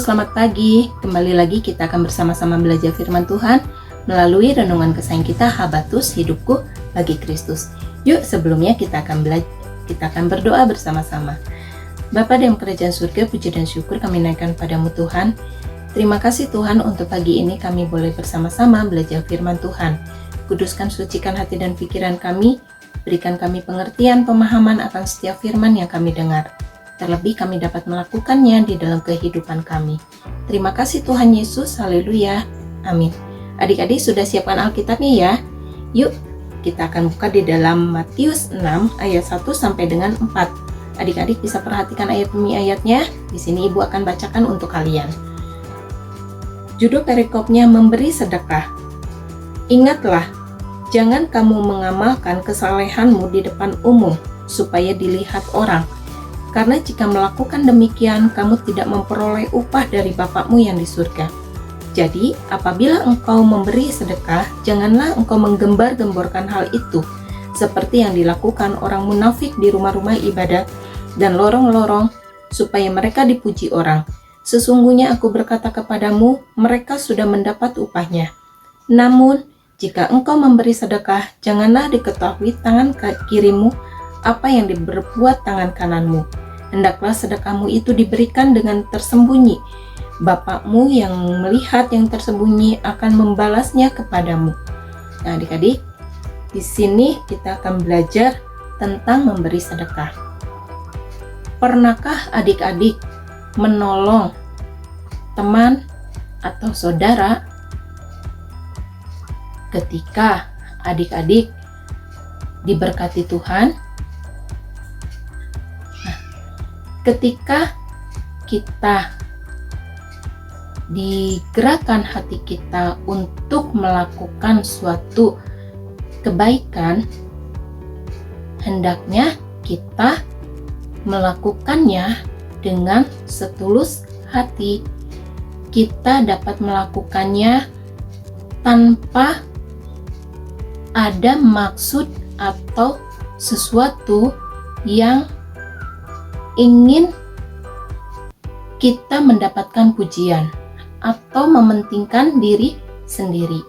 selamat pagi. Kembali lagi kita akan bersama-sama belajar firman Tuhan melalui renungan kesayangan kita Habatus Hidupku bagi Kristus. Yuk, sebelumnya kita akan berdoa bersama-sama. Bapa dalam kerajaan surga, puji dan syukur kami naikkan padamu Tuhan. Terima kasih Tuhan untuk pagi ini kami boleh bersama-sama belajar firman Tuhan. Kuduskan, sucikan hati dan pikiran kami, berikan kami pengertian, pemahaman akan setiap firman yang kami dengar. Terlebih kami dapat melakukannya di dalam kehidupan kami. Terima kasih Tuhan Yesus, haleluya, amin. Adik-adik sudah siapkan Alkitabnya ya? Yuk, kita akan buka di dalam Matius 6 ayat 1 sampai dengan 4. Adik-adik bisa perhatikan ayat demi ayatnya. Di sini Ibu akan bacakan untuk kalian. Judul perikopnya memberi sedekah. Ingatlah, jangan kamu mengamalkan kesalehanmu di depan umum supaya dilihat orang. Karena jika melakukan demikian, kamu tidak memperoleh upah dari Bapakmu yang di surga. Jadi, apabila engkau memberi sedekah, janganlah engkau menggembar-gemborkan hal itu, seperti yang dilakukan orang munafik di rumah-rumah ibadat dan lorong-lorong, supaya mereka dipuji orang. Sesungguhnya aku berkata kepadamu, mereka sudah mendapat upahnya. Namun, jika engkau memberi sedekah, janganlah diketahui tangan kirimu apa yang diberbuat tangan kananmu. Hendaklah sedekahmu itu diberikan dengan tersembunyi. Bapakmu yang melihat yang tersembunyi akan membalasnya kepadamu. Nah, adik-adik, di sini kita akan belajar tentang memberi sedekah. Pernahkah adik-adik menolong teman atau saudara ketika adik-adik diberkati Tuhan? Ketika kita digerakkan hati kita untuk melakukan suatu kebaikan, hendaknya kita melakukannya dengan setulus hati. Kita dapat melakukannya tanpa ada maksud atau sesuatu yang ingin kita mendapatkan pujian atau mementingkan diri sendiri.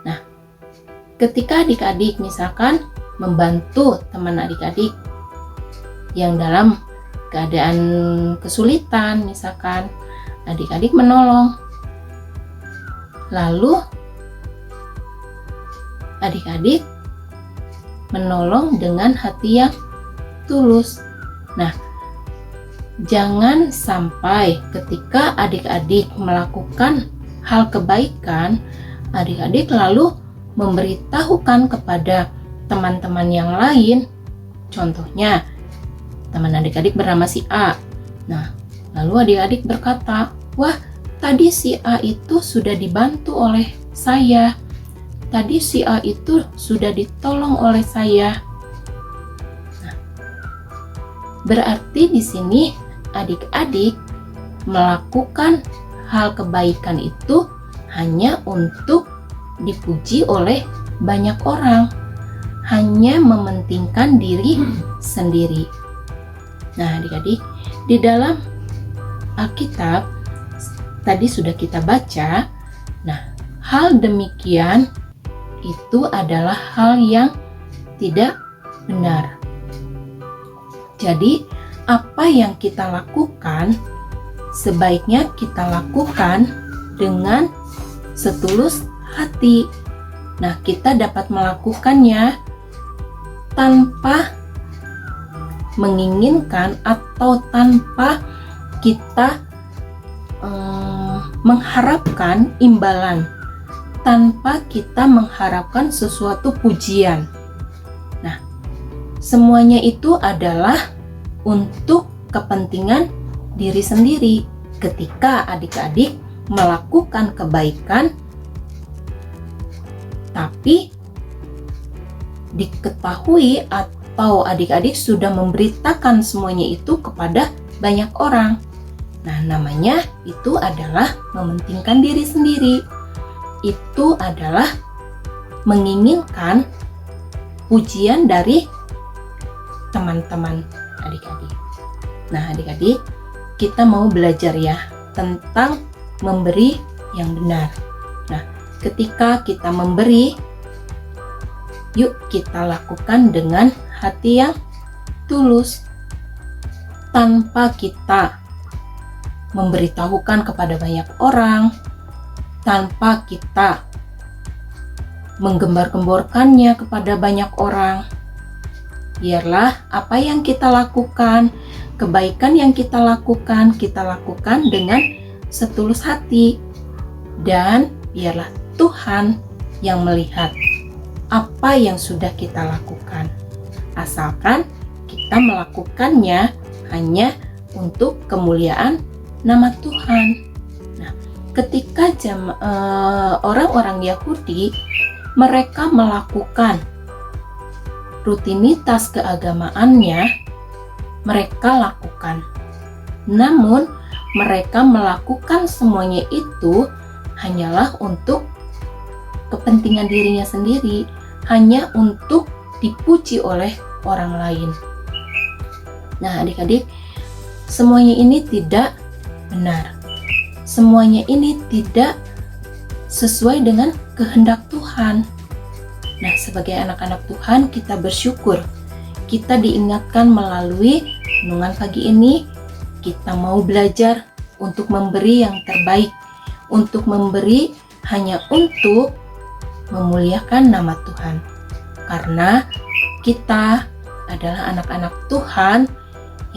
Nah, ketika adik-adik misalkan membantu teman adik-adik yang dalam keadaan kesulitan, misalkan adik-adik menolong, lalu adik-adik menolong dengan hati yang tulus. Nah, jangan sampai ketika adik-adik melakukan hal kebaikan, adik-adik lalu memberitahukan kepada teman-teman yang lain. Contohnya, teman adik-adik bernama si A. Nah, lalu adik-adik berkata, wah, tadi si A itu sudah dibantu oleh saya. Tadi si A itu sudah ditolong oleh saya. Berarti di sini adik-adik melakukan hal kebaikan itu hanya untuk dipuji oleh banyak orang, hanya mementingkan diri sendiri. Nah, adik-adik, di dalam Alkitab tadi sudah kita baca. Nah, hal demikian itu adalah hal yang tidak benar. Jadi, apa yang kita lakukan, sebaiknya kita lakukan dengan setulus hati. Nah, kita dapat melakukannya tanpa menginginkan atau tanpa kita mengharapkan imbalan, tanpa kita mengharapkan sesuatu pujian. Nah, semuanya itu adalah untuk kepentingan diri sendiri. Ketika adik-adik melakukan kebaikan, tapi diketahui atau adik-adik sudah memberitakan semuanya itu kepada banyak orang. Nah, namanya itu adalah mementingkan diri sendiri. Itu adalah menginginkan pujian dari teman-teman adik-adik. Nah, adik-adik, kita mau belajar ya tentang memberi yang benar. Nah, ketika kita memberi, yuk kita lakukan dengan hati yang tulus, tanpa kita memberitahukan kepada banyak orang, tanpa kita menggembar-gemborkannya kepada banyak orang. Biarlah apa yang kita lakukan, kebaikan yang kita lakukan dengan setulus hati. Dan biarlah Tuhan yang melihat apa yang sudah kita lakukan. Asalkan kita melakukannya hanya untuk kemuliaan nama Tuhan. Nah, ketika orang-orang Yahudi, mereka melakukan rutinitas keagamaannya, mereka lakukan. Namun, mereka melakukan semuanya itu hanyalah untuk kepentingan dirinya sendiri, hanya untuk dipuji oleh orang lain. Nah, adik-adik, semuanya ini tidak benar. Semuanya ini tidak sesuai dengan kehendak Tuhan. Nah, sebagai anak-anak Tuhan, kita bersyukur. Kita diingatkan melalui renungan pagi ini, kita mau belajar untuk memberi yang terbaik, untuk memberi hanya untuk memuliakan nama Tuhan. Karena kita adalah anak-anak Tuhan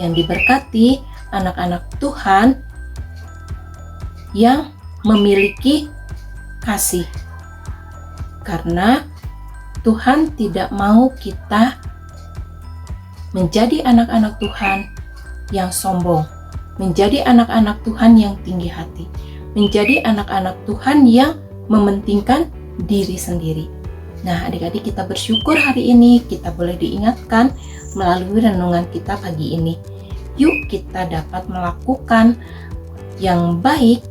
yang diberkati, anak-anak Tuhan yang memiliki kasih. Karena Tuhan tidak mau kita menjadi anak-anak Tuhan yang sombong, menjadi anak-anak Tuhan yang tinggi hati, menjadi anak-anak Tuhan yang mementingkan diri sendiri. Nah, adik-adik, kita bersyukur hari ini kita boleh diingatkan melalui renungan kita pagi ini. Yuk kita dapat melakukan yang baik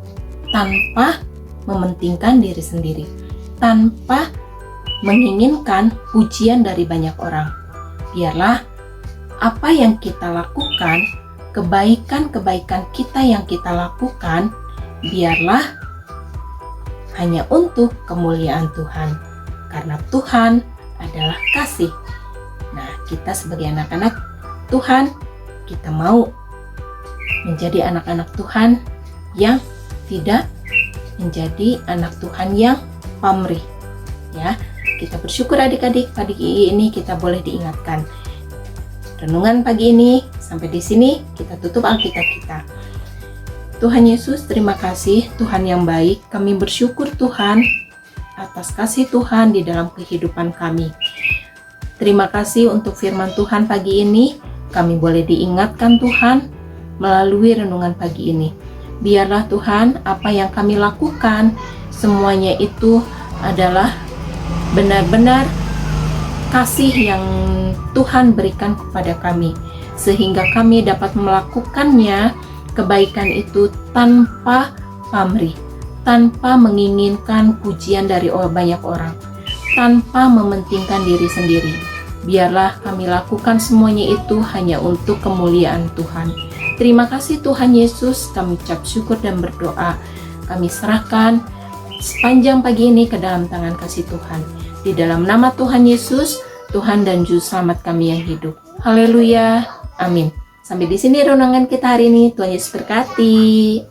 tanpa mementingkan diri sendiri, tanpa menginginkan pujian dari banyak orang. Biarlah apa yang kita lakukan, kebaikan-kebaikan kita yang kita lakukan, biarlah hanya untuk kemuliaan Tuhan. Karena Tuhan adalah kasih. Nah, kita sebagai anak-anak Tuhan, kita mau menjadi anak-anak Tuhan yang tidak menjadi anak Tuhan yang pamrih. Ya, kita bersyukur adik-adik pagi ini kita boleh diingatkan. Renungan pagi ini sampai di sini kita tutup Alkitab kita. Tuhan Yesus, terima kasih Tuhan yang baik. Kami bersyukur Tuhan atas kasih Tuhan di dalam kehidupan kami. Terima kasih untuk firman Tuhan pagi ini. Kami boleh diingatkan Tuhan melalui renungan pagi ini. Biarlah Tuhan apa yang kami lakukan semuanya itu adalah benar-benar kasih yang Tuhan berikan kepada kami, sehingga kami dapat melakukannya kebaikan itu tanpa pamrih, tanpa menginginkan pujian dari banyak orang, tanpa mementingkan diri sendiri. Biarlah kami lakukan semuanya itu hanya untuk kemuliaan Tuhan. Terima kasih Tuhan Yesus, kami ucap syukur dan berdoa. Kami serahkan sepanjang pagi ini ke dalam tangan kasih Tuhan. Di dalam nama Tuhan Yesus, Tuhan dan Juru Selamat kami yang hidup. Haleluya, amin. Sampai di sini renungan kita hari ini. Tuhan Yesus berkati.